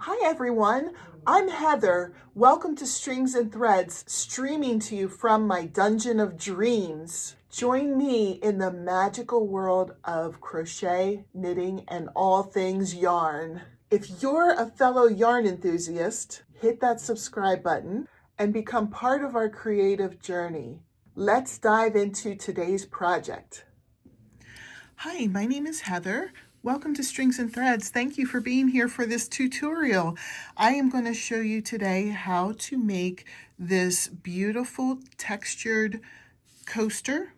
Hi everyone, I'm Heather. Welcome to Strings and Threads, streaming to you from my dungeon of dreams. Join me in the magical world of crochet, knitting, and all things yarn. If you're a fellow yarn enthusiast, hit that subscribe button and become part of our creative journey. Let's dive into today's project. Hi, my name is Heather. Welcome to Strings and Threads. Thank you for being here for this tutorial. I am going to show you today how to make this beautiful textured coaster.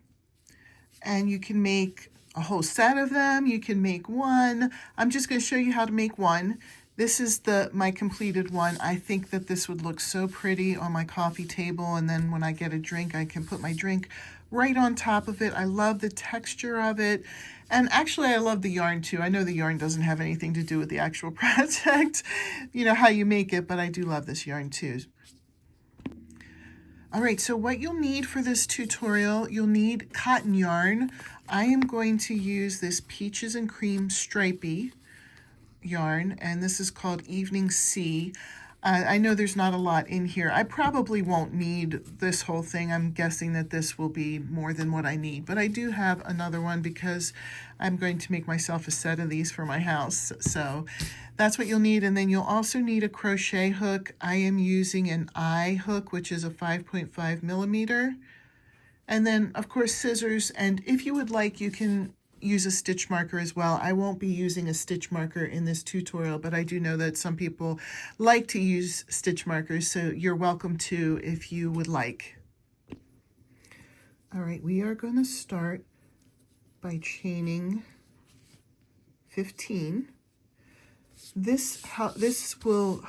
And you can make a whole set of them. You can make one. I'm just going to show you how to make one. This is my completed one. I think that this would look so pretty on my coffee table, and then when I get a drink, I can put my drink right on top of it. I love the texture of it. And actually, I love the yarn too. I know the yarn doesn't have anything to do with the actual project, you know, how you make it, but I do love this yarn too. All right, so what you'll need for this tutorial, you'll need cotton yarn. I am going to use this Peaches and Cream stripey yarn, and this is called Evening Sea. I know there's not a lot in here. I probably won't need this whole thing. I'm guessing that this will be more than what I need, but I do have another one because I'm going to make myself a set of these for my house. So that's what you'll need. And then you'll also need a crochet hook. I am using an eye hook, which is a 5.5 millimeter. And then of course scissors. And if you would like, you can use a stitch marker as well. I won't be using a stitch marker in this tutorial, but I do know that some people like to use stitch markers, so you're welcome to if you would like. All right, we are going to start by chaining 15. This will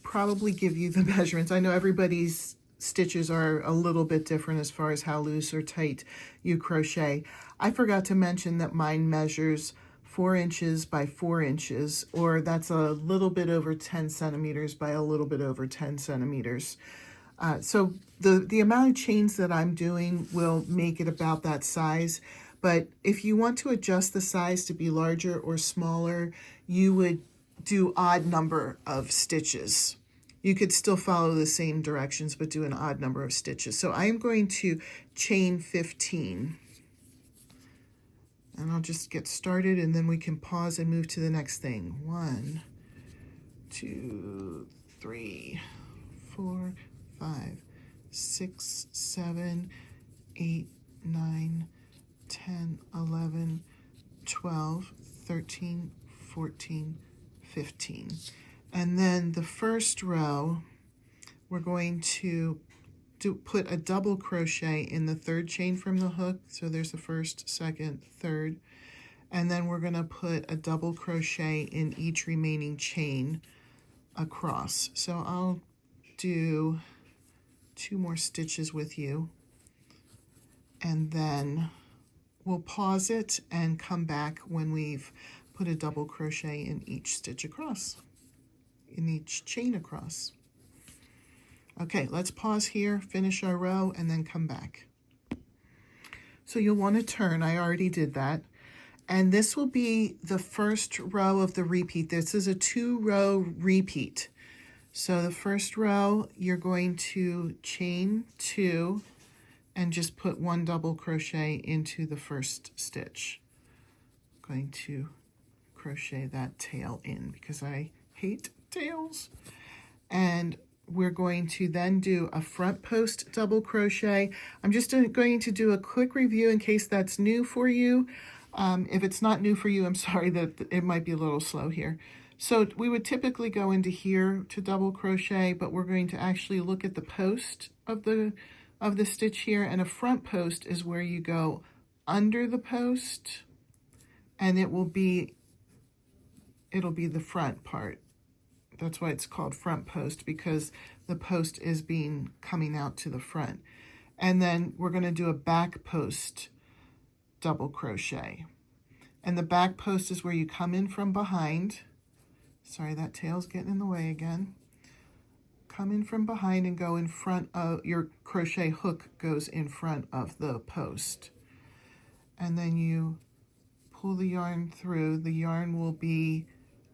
probably give you the measurements. I know everybody's stitches are a little bit different as far as how loose or tight you crochet. I forgot to mention that mine measures 4 inches by 4 inches, or that's a little bit over 10 centimeters by a little bit over 10 centimeters. So the amount of chains that I'm doing will make it about that size. But if you want to adjust the size to be larger or smaller, you would do odd number of stitches. You could still follow the same directions, but do an odd number of stitches. So I am going to chain 15. And I'll just get started, and then we can pause and move to the next thing. 1, 2, 3, 4, 5, 6, 7, 8, 9, 10, 11, 12, 13, 14, 15. And then the first row, we're going to put a double crochet in the third chain from the hook. So there's the first, second, third. And then we're going to put a double crochet in each remaining chain across. So I'll do 2 more stitches with you, and then we'll pause it and come back when we've put a double crochet in each stitch across, in each chain across. Okay, let's pause here, finish our row, and then come back. So you'll want to turn. I already did that. And this will be the first row of the repeat. This is a 2-row repeat. So the first row, you're going to chain 2 and just put 1 double crochet into the first stitch. I'm going to crochet that tail in because I hate tails. And we're going to then do a front post double crochet. I'm just going to do a quick review in case that's new for you. If it's not new for you, I'm sorry that it might be a little slow here. So we would typically go into here to double crochet, but we're going to actually look at the post of the stitch here, and a front post is where you go under the post, and it'll be the front part. That's why it's called front post, because the post is coming out to the front. And then we're going to do a back post double crochet. And the back post is where you come in from behind. Sorry, that tail's getting in the way again. Come in from behind and go in front of your crochet hook, goes in front of the post. And then you pull the yarn through. The yarn will be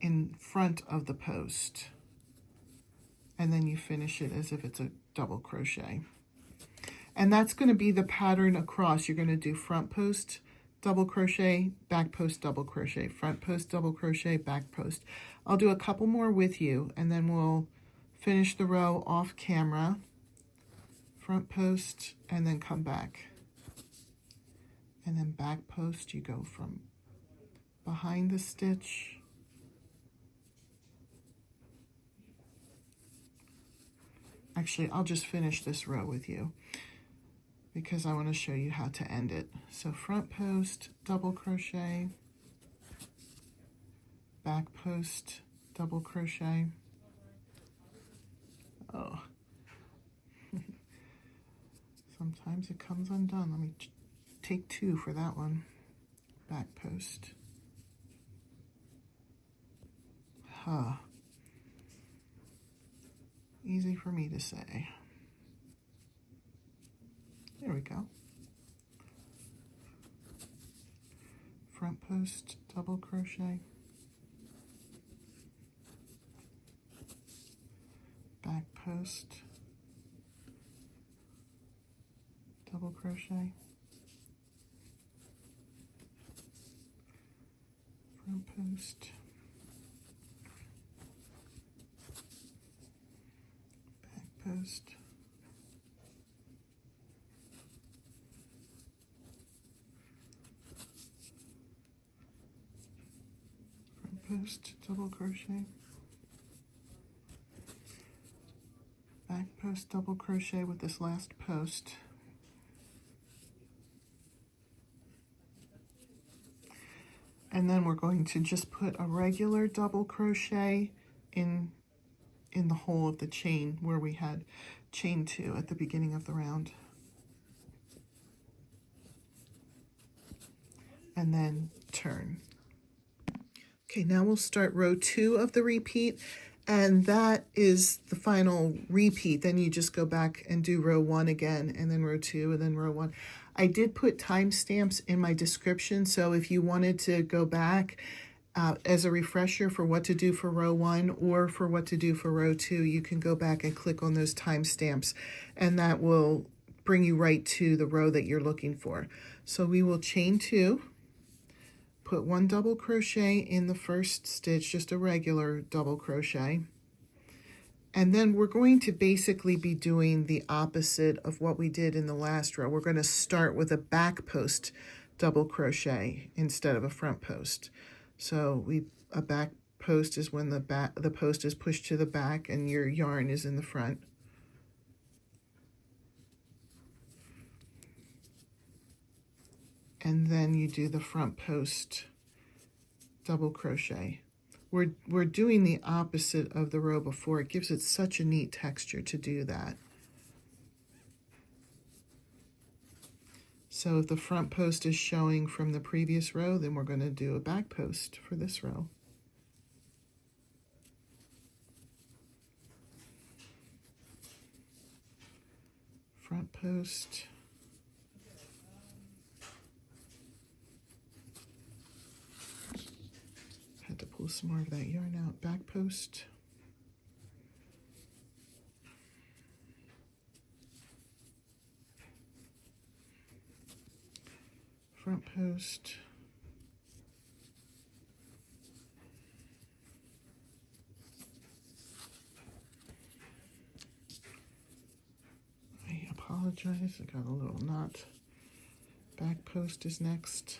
in front of the post, and then you finish it as if it's a double crochet. And that's going to be the pattern across. You're going to do front post, double crochet, back post, double crochet, front post, double crochet, back post. I'll do a couple more with you, and then we'll finish the row off camera, front post, and then come back. And then back post, you go from behind the stitch, actually I'll just finish this row with you because I want to show you how to end it. So front post, double crochet, back post, double crochet. Oh, sometimes it comes undone. Let me take 2 for that one. Back post. Huh. Easy for me to say. There we go. Front post, double crochet. Back post, double crochet. Front post, back post, front post, double crochet, back post, double crochet with this last post. And then we're going to just put a regular double crochet in the hole of the chain where we had chain 2 at the beginning of the round. And then turn. Okay, now we'll start row 2 of the repeat, and that is the final repeat. Then you just go back and do row 1 again, and then row 2, and then row 1. I did put timestamps in my description, so if you wanted to go back as a refresher for what to do for row 1 or for what to do for row 2, you can go back and click on those timestamps, and that will bring you right to the row that you're looking for. So we will chain 2, put 1 double crochet in the first stitch, just a regular double crochet. And then we're going to basically be doing the opposite of what we did in the last row. We're going to start with a back post double crochet instead of a front post. So a back post is when the post is pushed to the back and your yarn is in the front. And then you do the front post double crochet. We're doing the opposite of the row before. It gives it such a neat texture to do that. So if the front post is showing from the previous row, then we're going to do a back post for this row. Front post. Had to pull some more of that yarn out. Back post. Front post. I apologize, I got a little knot. Back post is next.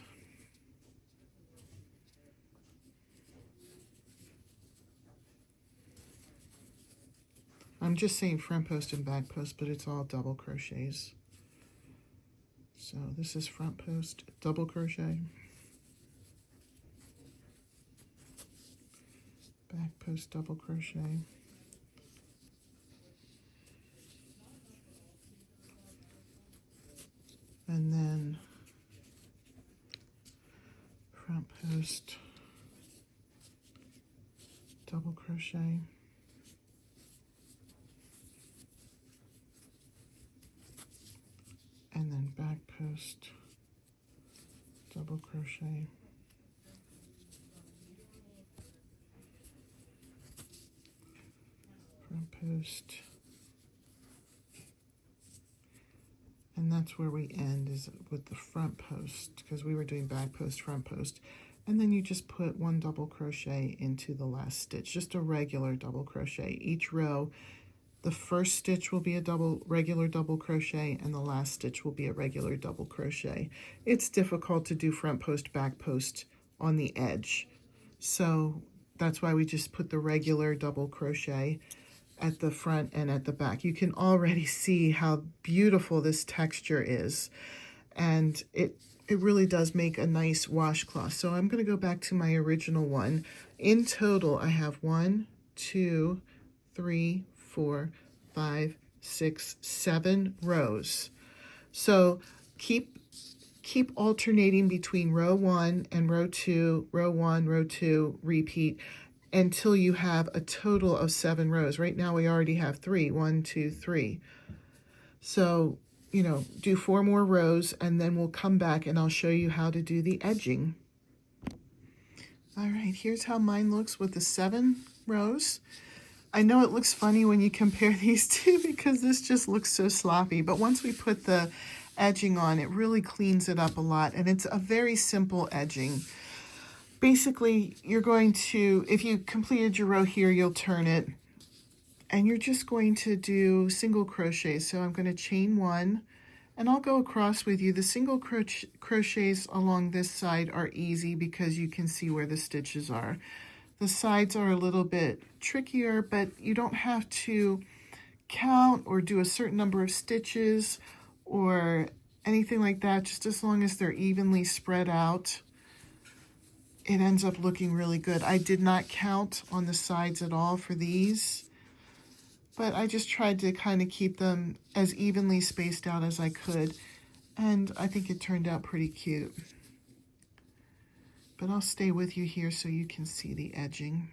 I'm just saying front post and back post, but it's all double crochets. So this is front post, double crochet, back post, double crochet, and then front post, double crochet, and then back post, double crochet, front post. And that's where we end, is with the front post, because we were doing back post, front post. And then you just put 1 double crochet into the last stitch, just a regular double crochet. Each row, the first stitch will be a regular double crochet, and the last stitch will be a regular double crochet. It's difficult to do front post, back post on the edge. So that's why we just put the regular double crochet at the front and at the back. You can already see how beautiful this texture is, and it really does make a nice washcloth. So I'm going to go back to my original one. In total, I have 1, 2, 3, 4, 5, 6, 7 rows. So keep alternating between row 1 and row 2, row 1, row 2, repeat until you have a total of 7 rows. Right now we already have 3. 1, 2, 3. So, you know, do 4 more rows, and then we'll come back and I'll show you how to do the edging. All right, here's how mine looks with the 7 rows. I know it looks funny when you compare these two because this just looks so sloppy, but once we put the edging on, it really cleans it up a lot, and it's a very simple edging. Basically, you're going to, if you completed your row here, you'll turn it, and you're just going to do single crochet. So I'm going to chain 1, and I'll go across with you. The single crochets along this side are easy because you can see where the stitches are. The sides are a little bit trickier, but you don't have to count or do a certain number of stitches or anything like that. Just as long as they're evenly spread out, it ends up looking really good. I did not count on the sides at all for these, but I just tried to kind of keep them as evenly spaced out as I could, and I think it turned out pretty cute. But I'll stay with you here so you can see the edging.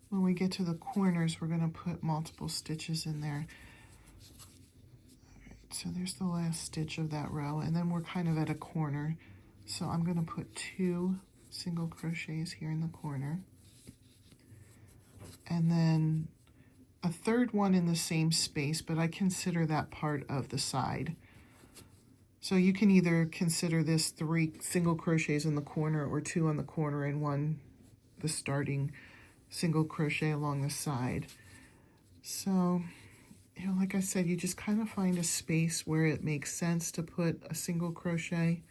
When we get to the corners, we're going to put multiple stitches in there. All right, so there's the last stitch of that row, and then we're kind of at a corner. So I'm going to put 2 single crochets here in the corner, and then a third one in the same space, but I consider that part of the side. So you can either consider this 3 single crochets in the corner, or 2 on the corner and 1 the starting single crochet along the side. So, you know, like I said, you just kind of find a space where it makes sense to put a single crochet,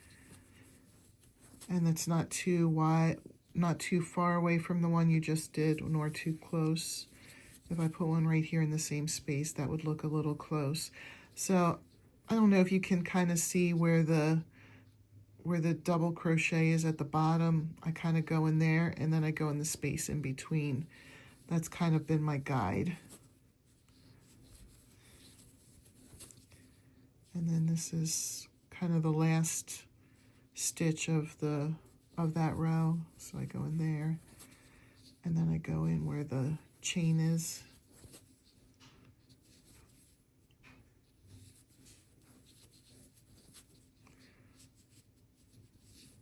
and it's not too wide, not too far away from the one you just did, nor too close. If I put one right here in the same space, that would look a little close. So I don't know if you can kind of see where the double crochet is at the bottom. I kind of go in there, and then I go in the space in between. That's kind of been my guide. And then this is kind of the last stitch of that row. So I go in there, and then I go in where the chain is.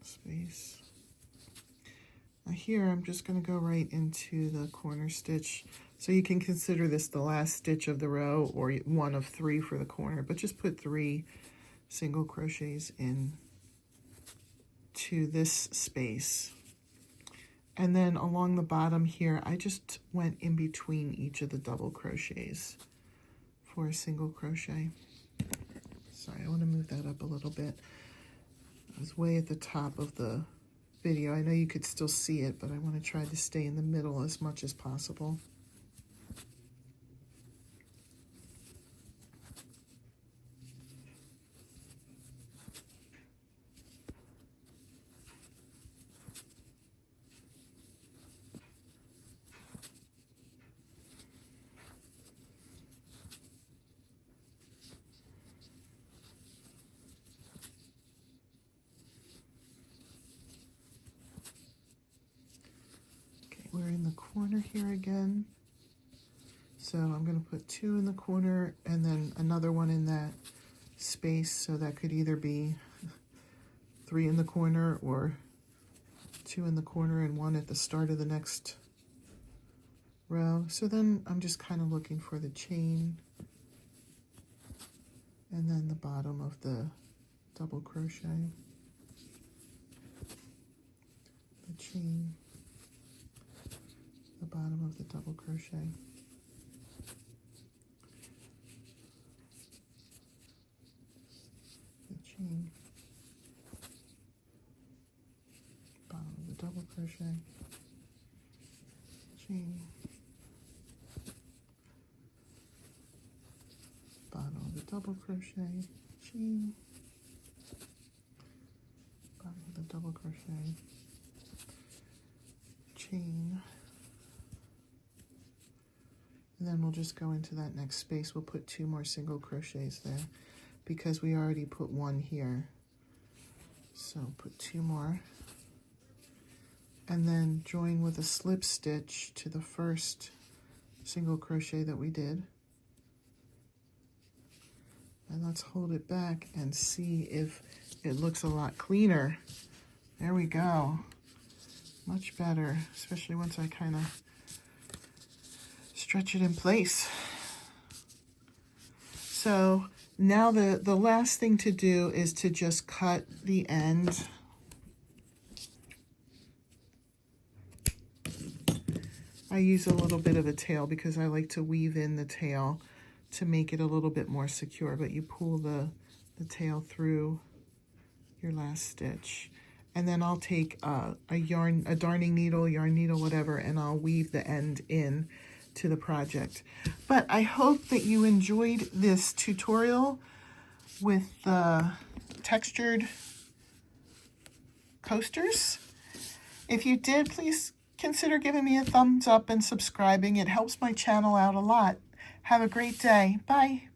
Space. Now here I'm just going to go right into the corner stitch. So you can consider this the last stitch of the row, or 1 of 3 for the corner, but just put 3 single crochets in to this space. And then along the bottom here, I just went in between each of the double crochets for a single crochet. Sorry, I want to move that up a little bit. I was way at the top of the video. I know you could still see it, but I want to try to stay in the middle as much as possible. We're in the corner here again. So I'm going to put 2 in the corner and then another one in that space, so that could either be 3 in the corner or 2 in the corner and 1 at the start of the next row. So then I'm just kind of looking for the chain and then the bottom of the double crochet, the chain, the bottom of the double crochet. Chain, bottom of the double crochet, chain, bottom of the double crochet, chain, bottom of the double crochet, chain, and then we'll just go into that next space. We'll put 2 more single crochets there, because we already put 1 here. So put 2 more. And then join with a slip stitch to the first single crochet that we did. And let's hold it back and see if it looks a lot cleaner. There we go. Much better, especially once I kind of stretch it in place. So now the last thing to do is to just cut the end. I use a little bit of a tail because I like to weave in the tail to make it a little bit more secure, but you pull the tail through your last stitch. And then I'll take a darning needle, yarn needle, whatever, and I'll weave the end in to the project. But I hope that you enjoyed this tutorial with the textured coasters. If you did, please consider giving me a thumbs up and subscribing. It helps my channel out a lot. Have a great day. Bye.